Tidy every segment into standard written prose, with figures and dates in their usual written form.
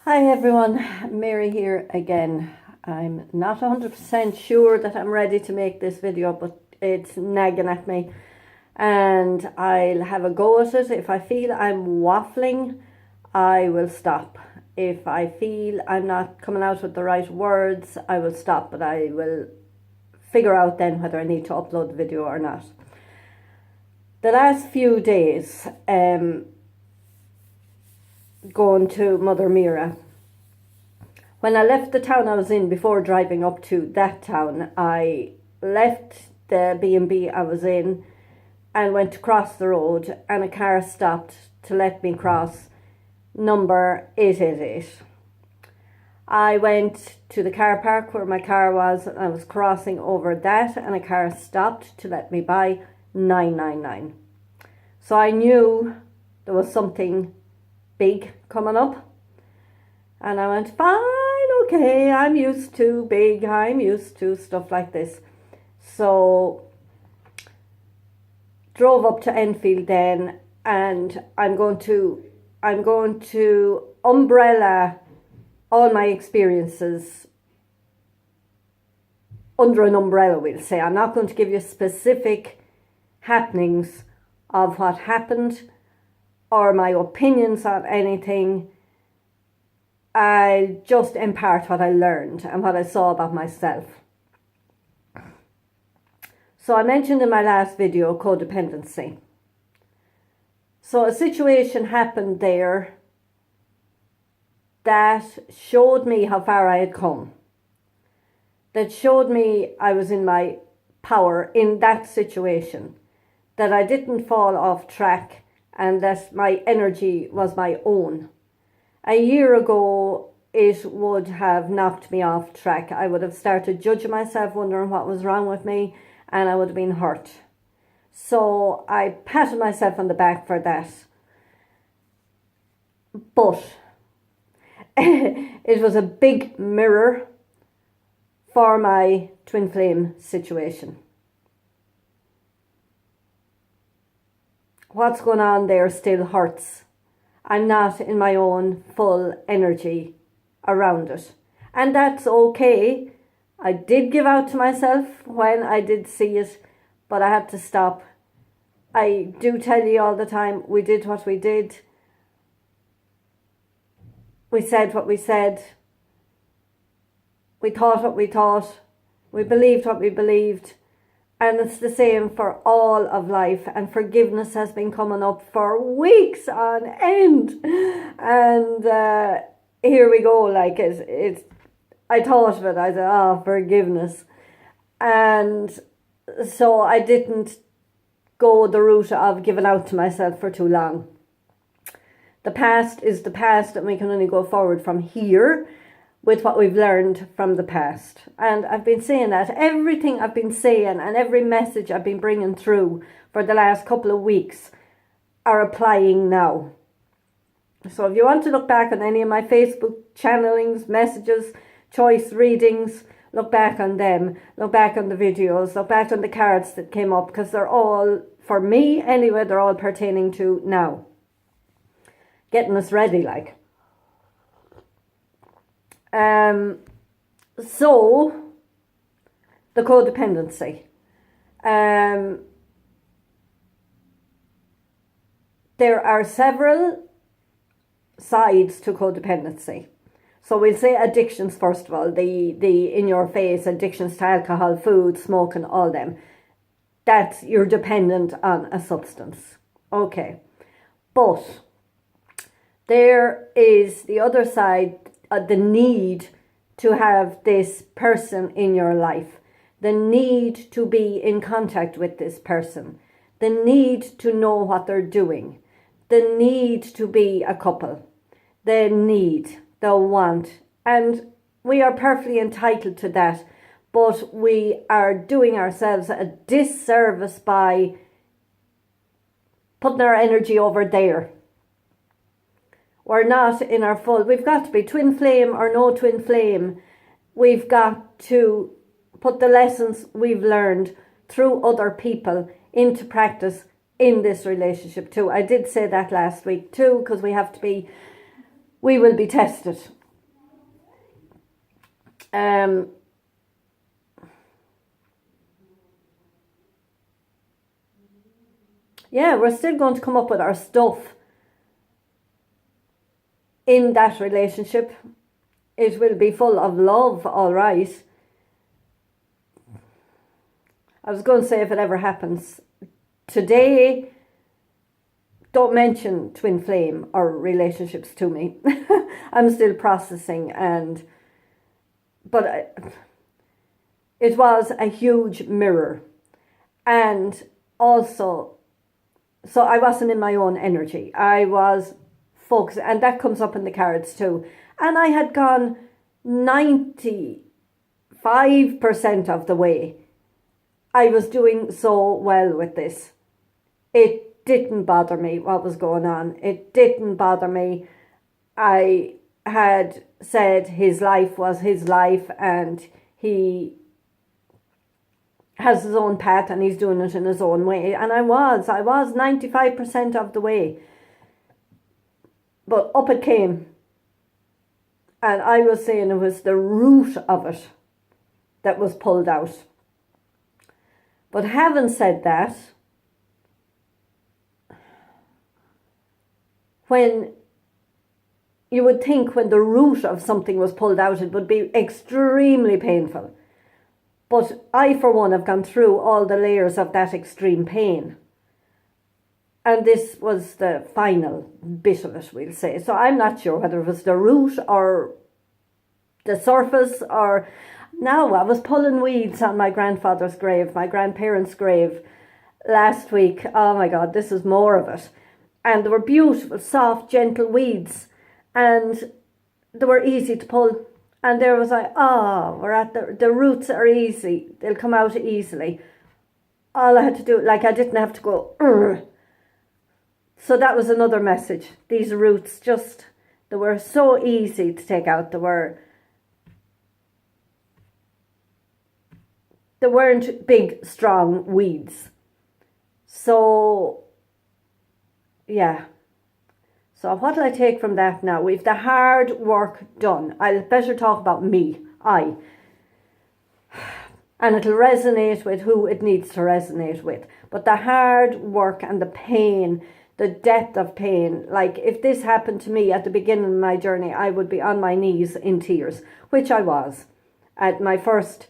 Hi everyone, Mary here again. I'm not 100% sure that I'm ready to make this video, but it's nagging at me and I'll have a go at it. If I feel I'm waffling, I will stop. If I feel I'm not coming out with the right words, I will stop, but I will figure out then whether I need to upload the video or not. The last few days, going to Mother Mira. When I left the town I was in before driving up to that town, I left the B&B I was in and went to cross the road, and a car stopped to let me cross number 888. I went to the car park where my car was and I was crossing over that, and a car stopped to let me by 999. So I knew there was something big coming up, and I went, fine, okay, I'm used to big, I'm used to stuff like this. So drove up to Enfield then, and I'm going to umbrella all my experiences under an umbrella, we'll say. I'm not going to give you specific happenings of what happened or my opinions on anything. I just impart what I learned and what I saw about myself. So I mentioned in my last video codependency. So a situation happened there that showed me how far I had come. That showed me I was in my power in that situation. That I didn't fall off track and that my energy was my own. A year ago, it would have knocked me off track. I would have started judging myself, wondering what was wrong with me, and I would have been hurt. So I patted myself on the back for that. But it was a big mirror for my twin flame situation. What's going on there still hurts. I'm not in my own full energy around it. And that's okay. I did give out to myself when I did see it, but I had to stop. I do tell you all the time, we did what we did. We said what we said. We thought what we thought. We believed what we believed. And it's the same for all of life. And forgiveness has been coming up for weeks on end. And here we go. Like I thought of it. I said, oh, forgiveness. And so I didn't go the route of giving out to myself for too long. The past is the past, and we can only go forward from here with what we've learned from the past. And I've been saying that. Everything I've been saying and every message I've been bringing through for the last couple of weeks are applying now. So if you want to look back on any of my Facebook channelings, messages, choice readings, look back on them. Look back on the videos. Look back on the cards that came up, because they're all, for me anyway, they're all pertaining to now. Getting us ready, like. So, the codependency. There are several sides to codependency. So we'll say addictions first of all, the in-your-face addictions to alcohol, food, smoking, all them. That's, you're dependent on a substance. Okay. But there is the other side, the need to have this person in your life, the need to be in contact with this person, the need to know what they're doing, the need to be a couple, the need, the want. And we are perfectly entitled to that, but we are doing ourselves a disservice by putting our energy over there. We're not in our full. We've got to be twin flame or no twin flame. We've got to put the lessons we've learned through other people into practice in this relationship too. I did say that last week too, because we have to be we will be tested. Yeah, we're still going to come up with our stuff in that relationship. It will be full of love, all right. I was going to say if it ever happens. Today, don't mention twin flame or relationships to me. I'm still processing, but it was a huge mirror. And also, so I wasn't in my own energy. I was focused, and that comes up in the cards too. And I had gone 95% of the way. I was doing so well with this. It didn't bother me what was going on. It didn't bother me. I had said his life was his life, and he has his own path and he's doing it in his own way. And I was 95% of the way. But up it came. And I was saying it was the root of it that was pulled out. But having said that, when you would think when the root of something was pulled out, it would be extremely painful. But I, for one, have gone through all the layers of that extreme pain. And this was the final bit of it, we'll say. So I'm not sure whether it was the root or the surface or... Now, I was pulling weeds on my grandfather's grave, my grandparents' grave last week. Oh my God, this is more of it. And they were beautiful, soft, gentle weeds. And they were easy to pull. And there was like, we're at the roots are easy. They'll come out easily. All I had to do, like I didn't have to go, Urgh. So that was another message. These roots they were so easy to take out. They weren't big, strong weeds. So, yeah. So what will I take from that now? We've the hard work done. I'll better talk about me, and it'll resonate with who it needs to resonate with. But the hard work and the pain, the depth of pain, like if this happened to me at the beginning of my journey, I would be on my knees in tears, which I was. At my first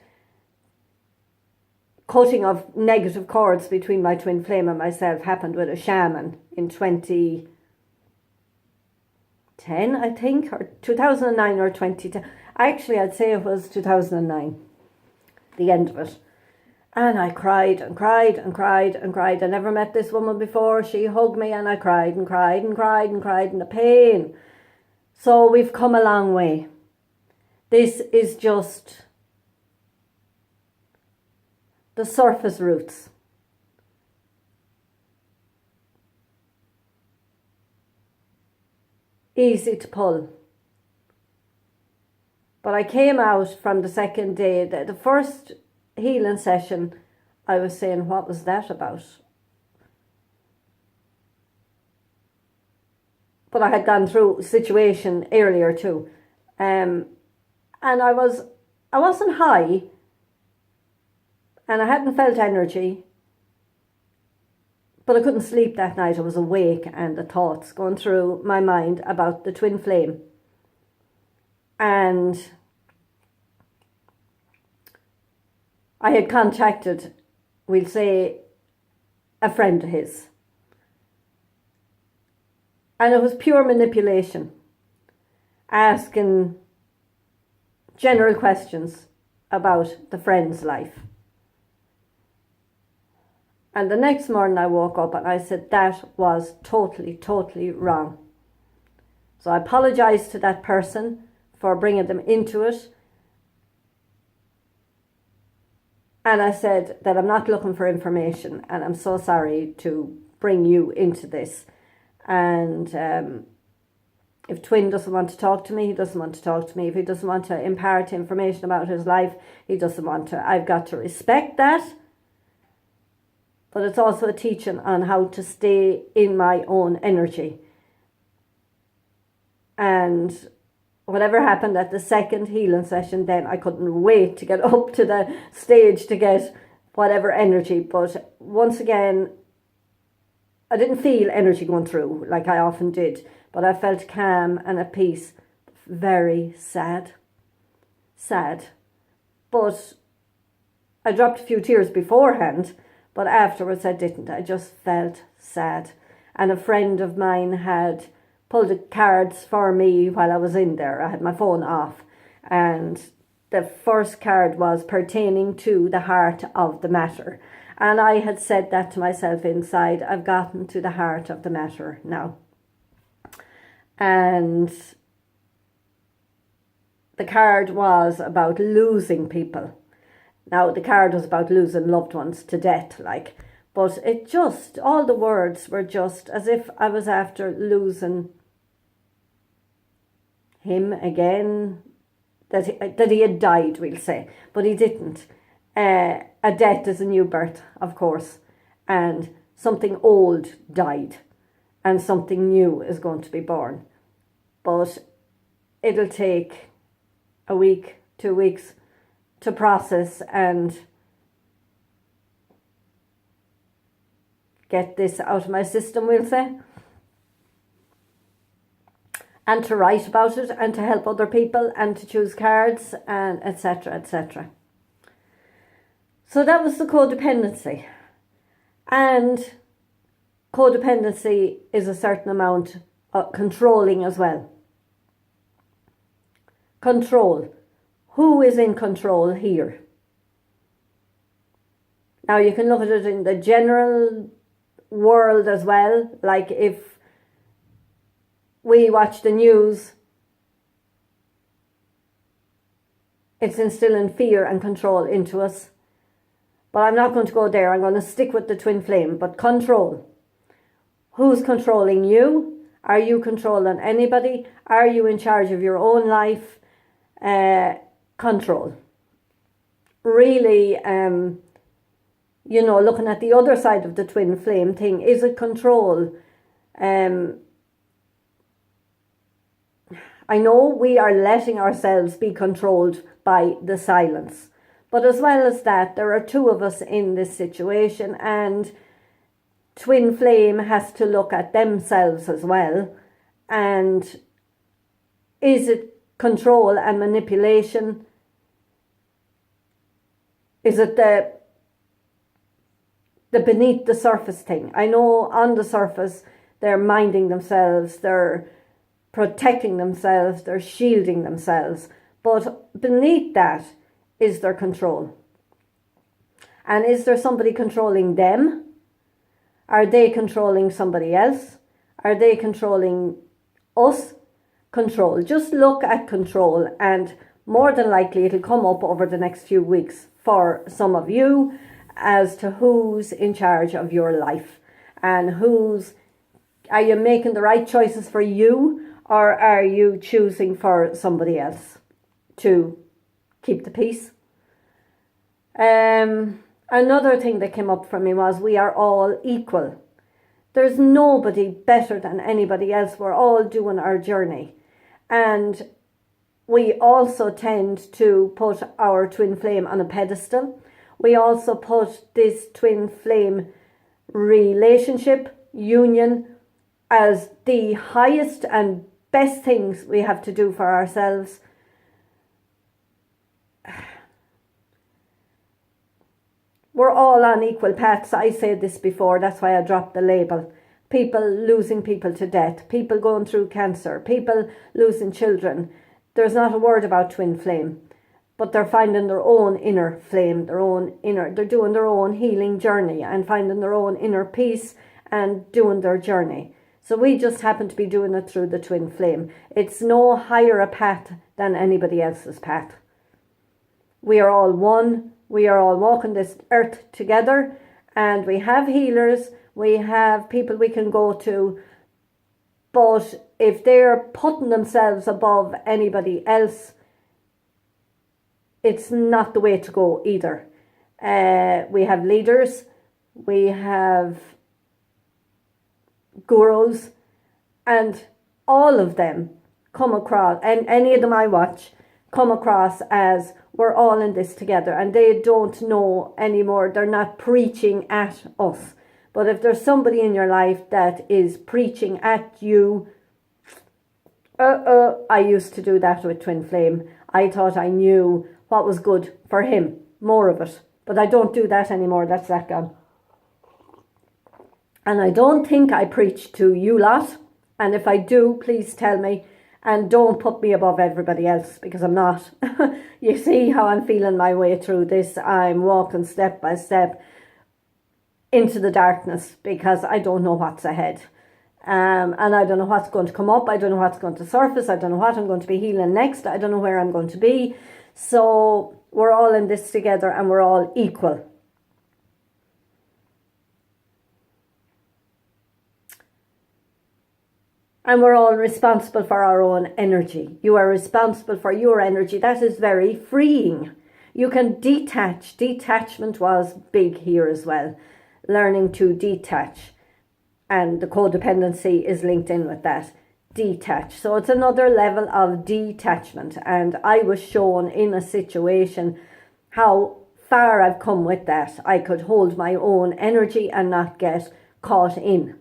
cutting of negative cords between my twin flame and myself happened with a shaman in 2010, I think, or 2009 or 2010. Actually, I'd say it was 2009, the end of it. And I cried and cried and cried and cried. I never met this woman before. She hugged me and I cried and cried and cried and cried in the pain. So we've come a long way. This is just the surface roots. Easy to pull. But I came out from the second day, the first healing session, I was saying, what was that about? But I had gone through a situation earlier too. And I wasn't high, and I hadn't felt energy, but I couldn't sleep that night. I was awake and the thoughts going through my mind about the twin flame. And I had contacted, we'll say, a friend of his. And it was pure manipulation, asking general questions about the friend's life. And the next morning I woke up and I said that was totally, totally wrong. So I apologised to that person for bringing them into it. And I said that I'm not looking for information and I'm so sorry to bring you into this. And if Twin doesn't want to talk to me, he doesn't want to talk to me. If he doesn't want to impart information about his life, he doesn't want to. I've got to respect that. But it's also a teaching on how to stay in my own energy. And whatever happened at the second healing session, then I couldn't wait to get up to the stage to get whatever energy. But once again, I didn't feel energy going through like I often did, but I felt calm and at peace. Very sad. But I dropped a few tears beforehand, but afterwards I didn't. I just felt sad. And a friend of mine had pulled the cards for me while I was in there. I had my phone off, and the first card was pertaining to the heart of the matter. And I had said that to myself inside, I've gotten to the heart of the matter now. And the card was about losing people. Now, the card was about losing loved ones to death, like, but it just, all the words were just as if I was after losing him again, that he had died, we'll say, but he didn't. A death is a new birth, of course, and something old died, and something new is going to be born. But it'll take a week, 2 weeks to process and get this out of my system, we'll say, and to write about it and to help other people and to choose cards and etc, etc. So that was the codependency. And codependency is a certain amount of controlling as well. Control. Who is in control here? Now you can look at it in the general world as well. Like if we watch the news, it's instilling fear and control into us. But I'm not going to go there. I'm going to stick with the twin flame. But control. Who's controlling you? Are you controlling anybody? Are you in charge of your own life? Control. Really, looking at the other side of the twin flame thing, is it control? I know we are letting ourselves be controlled by the silence. But as well as that, there are two of us in this situation, and twin flame has to look at themselves as well. And is it control and manipulation? Is it the beneath the surface thing? I know on the surface they're minding themselves, they're protecting themselves, they're shielding themselves. But beneath that is their control. And is there somebody controlling them? Are they controlling somebody else? Are they controlling us? Control. Just look at control, and more than likely it'll come up over the next few weeks for some of you as to who's in charge of your life, and are you making the right choices for you, or are you choosing for somebody else to keep the peace? Another thing that came up for me was we are all equal. There's nobody better than anybody else. We're all doing our journey. And we also tend to put our twin flame on a pedestal. We also put this twin flame relationship, union, as the highest and best things we have to do for ourselves. We're all on equal paths. I said this before, that's why I dropped the label. People losing people to death, people going through cancer, people losing children. There's not a word about twin flame, but they're finding their own inner flame, they're doing their own healing journey and finding their own inner peace and doing their journey. So we just happen to be doing it through the twin flame. It's no higher a path than anybody else's path. We are all one. We are all walking this earth together, and we have healers, we have people we can go to, but if they're putting themselves above anybody else, it's not the way to go either. We have leaders, we have gurus, and all of them come across, and any of them I watch come across as we're all in this together, and they don't know anymore. They're not preaching at us. But if there's somebody in your life that is preaching at you, I used to do that with Twin Flame. I thought I knew what was good for him, more of it. But I don't do that anymore. That's that gone. And I don't think I preach to you lot. And if I do, please tell me. And don't put me above everybody else, because I'm not. You see how I'm feeling my way through this. I'm walking step by step into the darkness, because I don't know what's ahead. And I don't know what's going to come up. I don't know what's going to surface. I don't know what I'm going to be healing next. I don't know where I'm going to be. So we're all in this together, and we're all equal. And we're all responsible for our own energy. You are responsible for your energy. That is very freeing. You can detach. Detachment was big here as well. Learning to detach. And the codependency is linked in with that. Detach. So it's another level of detachment. And I was shown in a situation how far I've come with that. I could hold my own energy and not get caught in.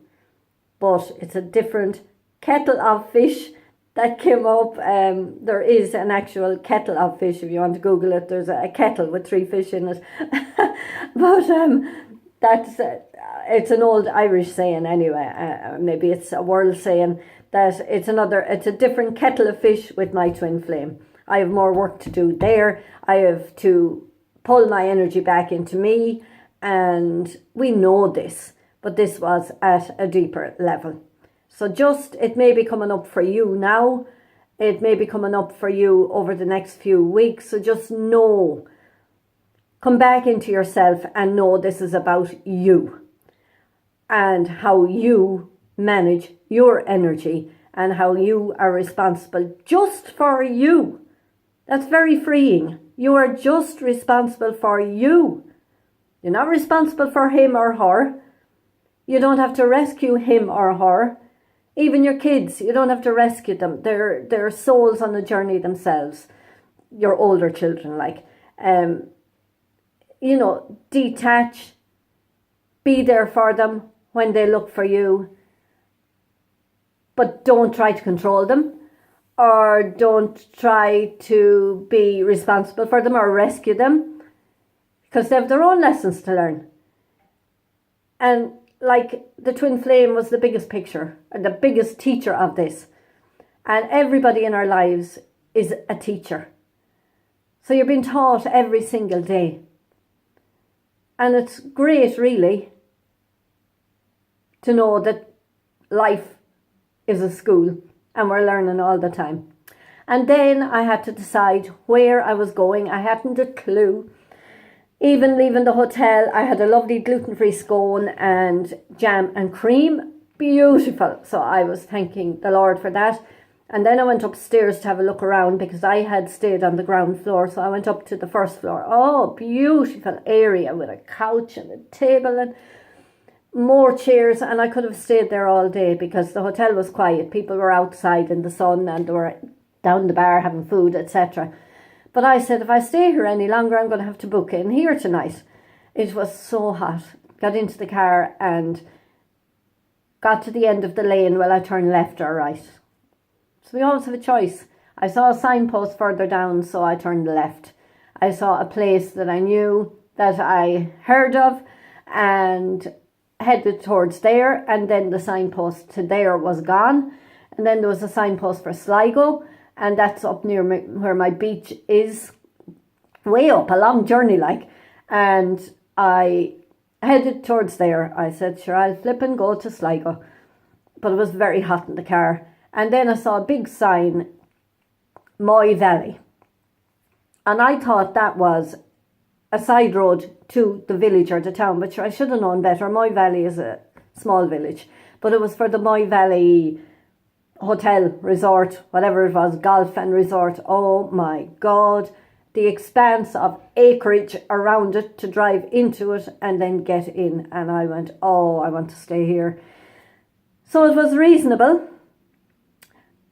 But it's a different kettle of fish that came up. There is an actual kettle of fish. If you want to Google it, there's a kettle with 3 fish in it. But that's it's an old Irish saying anyway. Maybe it's a world saying that it's a different kettle of fish with my Twin Flame. I have more work to do there. I have to pull my energy back into me, and we know this, but this was at a deeper level. So it may be coming up for you now. It may be coming up for you over the next few weeks. So just know, come back into yourself and know this is about you and how you manage your energy and how you are responsible just for you. That's very freeing. You are just responsible for you. You're not responsible for him or her. You don't have to rescue him or her. Even your kids, you don't have to rescue them. They're souls on a journey themselves. Your older children, detach. Be there for them when they look for you. But don't try to control them, or don't try to be responsible for them or rescue them, because they have their own lessons to learn. And the Twin Flame was the biggest picture and the biggest teacher of this. And everybody in our lives is a teacher. So you're being taught every single day. And it's great, really, to know that life is a school and we're learning all the time. And then I had to decide where I was going. I hadn't a clue. Even leaving the hotel, I had a lovely gluten-free scone and jam and cream. Beautiful. So I was thanking the Lord for that. And then I went upstairs to have a look around, because I had stayed on the ground floor. So I went up to the first floor. Oh, beautiful area with a couch and a table and more chairs. And I could have stayed there all day, because the hotel was quiet. People were outside in the sun and they were down the bar having food, etc. But I said, if I stay here any longer, I'm going to have to book in here tonight. It was so hot. Got into the car and got to the end of the lane. Well, I turned left or right. So we always have a choice. I saw a signpost further down, so I turned left. I saw a place that I knew, that I heard of, and headed towards there. And then the signpost to there was gone. And then there was a signpost for Sligo. And that's up near where my beach is, way up, a long journey and I headed towards there. I said, sure, I'll flip and go to Sligo, but it was very hot in the car. And then I saw a big sign, Moy Valley, and I thought that was a side road to the village or the town, but sure, I should have known better. Moy Valley is a small village, but it was for the Moy Valley hotel, resort, whatever it was, golf and resort. Oh my God, the expanse of acreage around it to drive into it and then get in. And I went, oh, I want to stay here. So it was reasonable.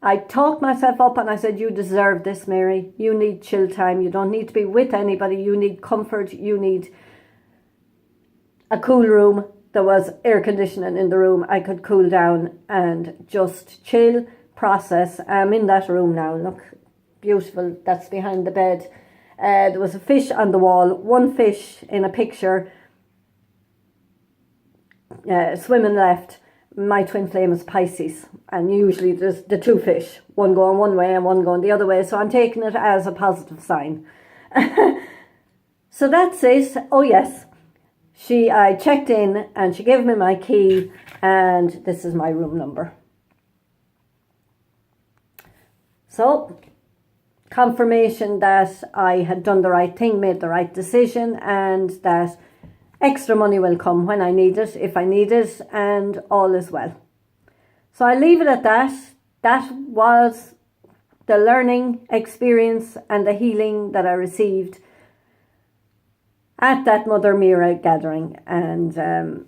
I talked myself up and I said, you deserve this, Mary. You need chill time. You don't need to be with anybody. You need comfort. You need a cool room. There was air conditioning in the room. I could cool down and just chill, process. I'm in that room now. Look, beautiful. That's behind the bed. There was a fish on the wall. One fish in a picture swimming left. My twin flame is Pisces, and usually there's the two fish, one going one way and one going the other way, so I'm taking it as a positive sign. So that's it. Oh yes, I checked in and she gave me my key, and this is my room number. So confirmation that I had done the right thing, made the right decision, and that extra money will come when I need it, if I need it, and all is well. So I leave it at that. That was the learning experience and the healing that I received at that Mother Mira gathering. And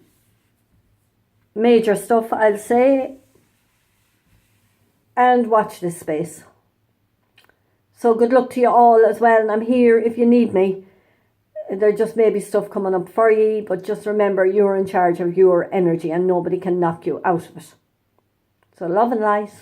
major stuff, I'll say. And watch this space. So good luck to you all as well. And I'm here if you need me. There just may be stuff coming up for you, but just remember you're in charge of your energy and nobody can knock you out of it. So love and light.